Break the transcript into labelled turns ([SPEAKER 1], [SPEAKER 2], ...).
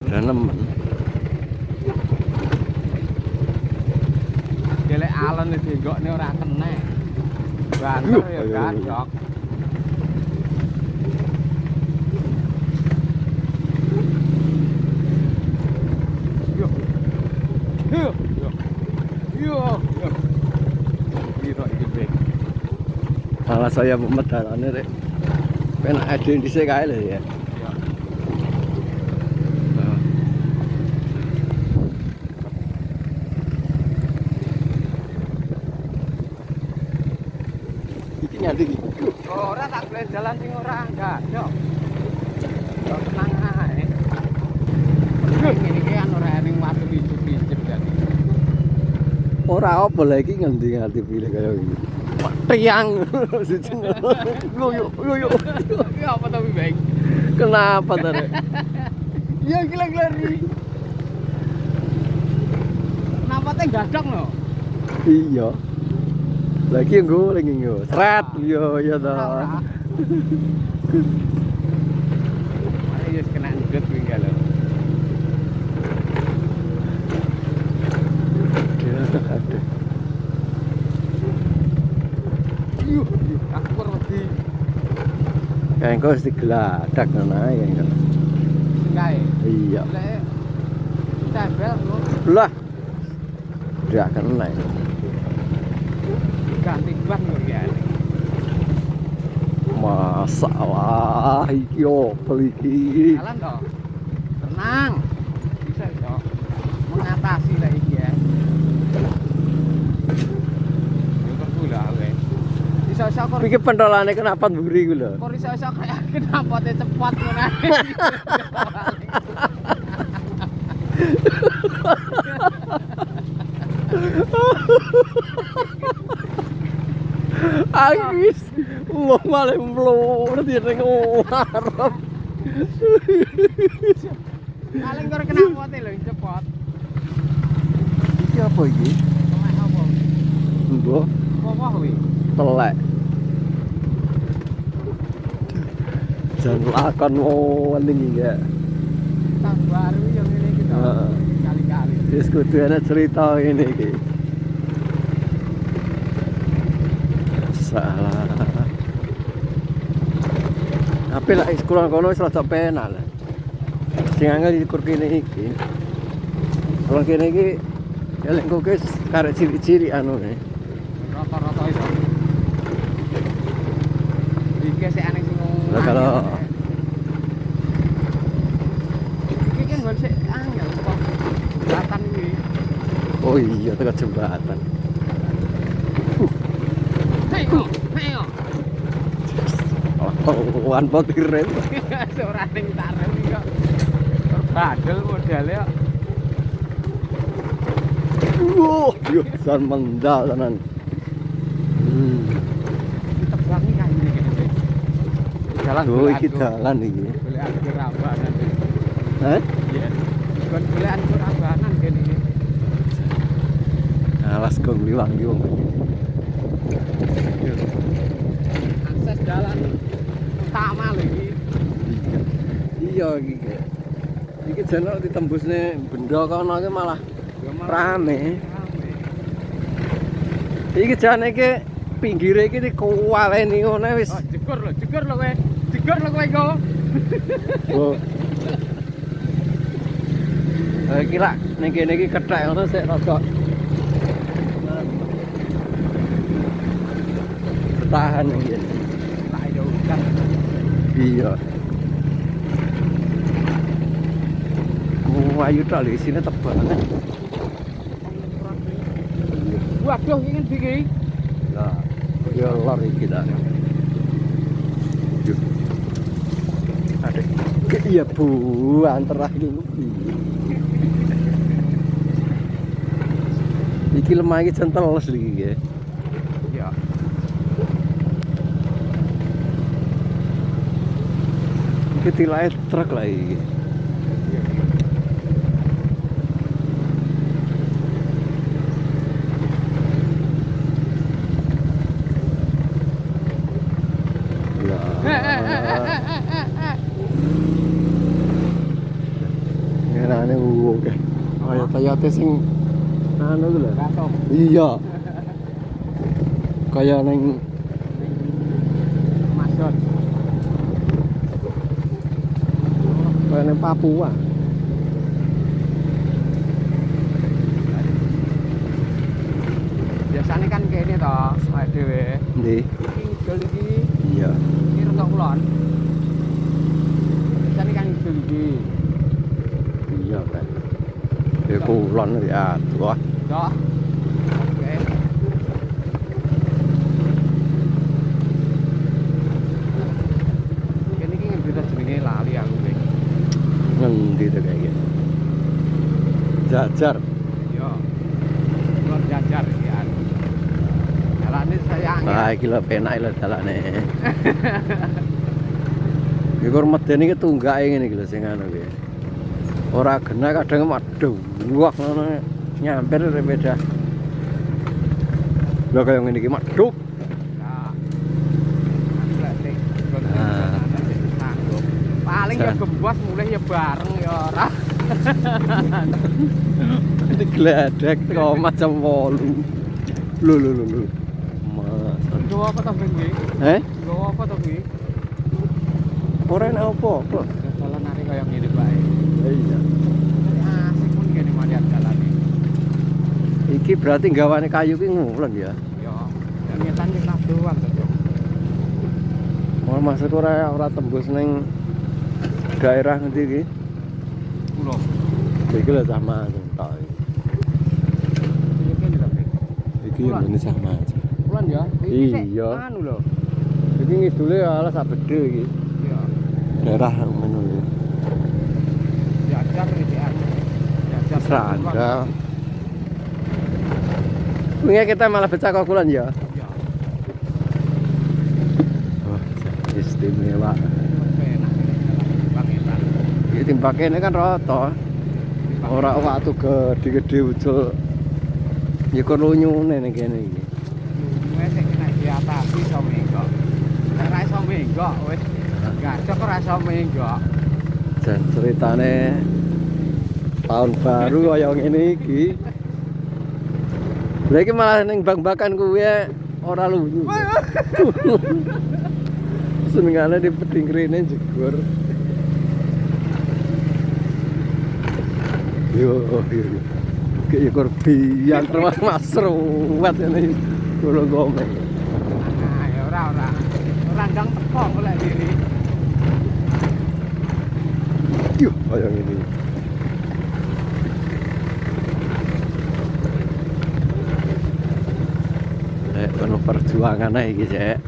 [SPEAKER 1] Dan nemen.
[SPEAKER 2] Gelek alon iki nggokne ora kena. Banter ya gadok. Yo. Yo. Yo. Yo. Biro iki bek.
[SPEAKER 1] Malah saya memedalane rek. Penak ade dhisik kae lho ya. Iki nyandi iki.
[SPEAKER 2] Ora tak boleh jalan sing ora enggak, yo. Yo tenang ae. Ngene iki kan ora ening watu picip-picip jadi.
[SPEAKER 1] Ora apa lha iki ngendi ngerti pilih kaya iki. Priang. Yo.
[SPEAKER 2] Iki apa tapi baik.
[SPEAKER 1] Kenapa to rek?
[SPEAKER 2] Iya gila-gila ri. Kenapa teh gadok no?
[SPEAKER 1] Iya. Lagi nggo lagi nggo. Sret yo ya to.
[SPEAKER 2] Ayo kena nget wingi lho.
[SPEAKER 1] Aduh.
[SPEAKER 2] Yuh, aku wedi.
[SPEAKER 1] Kayak engko mesti geladak ngono ae engko.
[SPEAKER 2] Kae.
[SPEAKER 1] Iya.
[SPEAKER 2] Lek tabel lho
[SPEAKER 1] Lah. Ndak kena.
[SPEAKER 2] ganti ban lho ya.
[SPEAKER 1] Masalah iki opo iki?
[SPEAKER 2] Jalan toh. Tenang. Bisa toh. Mengatasi lah iki ya. Yo gula we. Iso-iso kok
[SPEAKER 1] Iki pentolane kenapa mburi ku lho.
[SPEAKER 2] kok iso-iso kayak kenapa teh cepat ngono ae.
[SPEAKER 1] Agis. Wong malah mlur di ning ngarep.
[SPEAKER 2] Paling kok kenapa teh lho cepot.
[SPEAKER 1] Iki apa iki?
[SPEAKER 2] Kok apa?
[SPEAKER 1] Mbok
[SPEAKER 2] Apa kuwi?
[SPEAKER 1] telek. Jan lakon wening iki ya.
[SPEAKER 2] Tahun baru yang ngene iki toh.
[SPEAKER 1] Heeh.
[SPEAKER 2] Kali-kali.
[SPEAKER 1] Wis kudu ana cerita ini iki. Salah. Tapi lah sekolah kono wis rada penak lah. Sing angel dikur kene iki. Kalau kene iki ya lek kok wis karek cilik-cilik anune.
[SPEAKER 2] Rata-rata itu. Iki sik aneh sing
[SPEAKER 1] Lah kalau
[SPEAKER 2] iki kan gak sik angel kok. Jembatan iki.
[SPEAKER 1] oh iya tekan jembatan.
[SPEAKER 2] Ayo, ayo.
[SPEAKER 1] Wan potiren.
[SPEAKER 2] Ora ning tarem iki kok. Terbadel modele kok.
[SPEAKER 1] Yo san mendal tenan.
[SPEAKER 2] Tebang iki kae iki. Jalan
[SPEAKER 1] Oh iki dalan iki.
[SPEAKER 2] Golek aku rambanan.
[SPEAKER 1] Hah?
[SPEAKER 2] Iya. Kon golek aku rambanan kene iki.
[SPEAKER 1] Alas kong liwang yo.
[SPEAKER 2] Akses jalan utama lho iki.
[SPEAKER 1] Iya iki. Iki jeneng ditembusne benda kono iki malah rame. Iki jane iki pinggire iki dikuwaleni ngono wis.
[SPEAKER 2] Oh, jegur lho kowe. Jegur lho kowe kok.
[SPEAKER 1] Oh. Iki lak ning kene iki kethek ngono sik rada. Bertahan iki.
[SPEAKER 2] Tak ada hujan.
[SPEAKER 1] Iya. Ayu tok lho isine tebangan.
[SPEAKER 2] Waduh ingin iki.
[SPEAKER 1] Lah, ya lor iki ta. Adek. Iya Bu, antara iki. Iki lemah iki jan teles iki ya.
[SPEAKER 2] Ya.
[SPEAKER 1] Iki tilake truk lah iki. Kenane oke. Kaya Toyota sing anu ku lho.
[SPEAKER 2] Gatok.
[SPEAKER 1] Iya. Kaya ning
[SPEAKER 2] Masuk.
[SPEAKER 1] kaya ning Papua.
[SPEAKER 2] Biasanya kan kene to, awake dhewe.
[SPEAKER 1] Ndi?
[SPEAKER 2] Iki ngidul iki,
[SPEAKER 1] Iya.
[SPEAKER 2] iki rada kulon. Biasanya kan ngidul iki.
[SPEAKER 1] Iya, Pak. Ya kulon ya tua.
[SPEAKER 2] Tok. Oke. Kene iki ngendi ta jenenge lali aku iki.
[SPEAKER 1] Ngendi to kayak gitu. Jajar.
[SPEAKER 2] Yo. Kulon jajar iki anu. Jalane sayang.
[SPEAKER 1] Ah, iki lho penak lho dalane. Iki kur medeni ki tunggake ngene iki lho sing anu ki. Ora kena kadang waduh, wah ngono nyamper sepeda. Lho kaya ngene iki waduh.
[SPEAKER 2] Nah. Anu lek sing
[SPEAKER 1] Ah.
[SPEAKER 2] sanggup. Paling ya gembos mulai ya bareng ya ora.
[SPEAKER 1] Ini gledek kok macam wolu. Lho. Mas.
[SPEAKER 2] Nggawa apa to Ben iki? Nggawa apa to iki?
[SPEAKER 1] Ora enak apa kok.
[SPEAKER 2] Dalan nari kaya ngene bae.
[SPEAKER 1] Iya.
[SPEAKER 2] Asik pun kene malihat dalan iki.
[SPEAKER 1] Iki berarti gawane kayu ki ngulon ya.
[SPEAKER 2] Yo, nyetan sing tak doang to.
[SPEAKER 1] Mau masuk ora tembus ning daerah ngendi iki?
[SPEAKER 2] Kulo.
[SPEAKER 1] Iki lho sama tok.
[SPEAKER 2] Iki kene lho.
[SPEAKER 1] Iki yang ini sama aja.
[SPEAKER 2] Pulan ya.
[SPEAKER 1] Iya.
[SPEAKER 2] Anu lho.
[SPEAKER 1] Iki ngidule ala sak bedhe iki.
[SPEAKER 2] Iya.
[SPEAKER 1] Daerah ngono iki.
[SPEAKER 2] Jajar iki anu. Jajar.
[SPEAKER 1] Seranda. Wingi kita malah becak kok kulon ya.
[SPEAKER 2] Iya.
[SPEAKER 1] Wah, istimewa.
[SPEAKER 2] Enak ini dalan Bangetan.
[SPEAKER 1] Iki timbake ini kan rata. Ora waktu gede-gede ucul. Ya kon lunyune ning kene iki.
[SPEAKER 2] Wes sing nek diatasi iso menggok. Nek ora iso menggok wis gacok ora iso menggok.
[SPEAKER 1] Dan ceritane tahun baru kaya ngene iki. Lah iki malah ning bang-bakan kuwi ora lunyu. Senengane di peding rene jegur. Yo. Kayak korbian terus masruwat ini kula gomeng.
[SPEAKER 2] Nah, ya ora. Ora ndang teko golek diri.
[SPEAKER 1] Yuh, kaya ngene. Penuh perjuangan ae iki, Cek.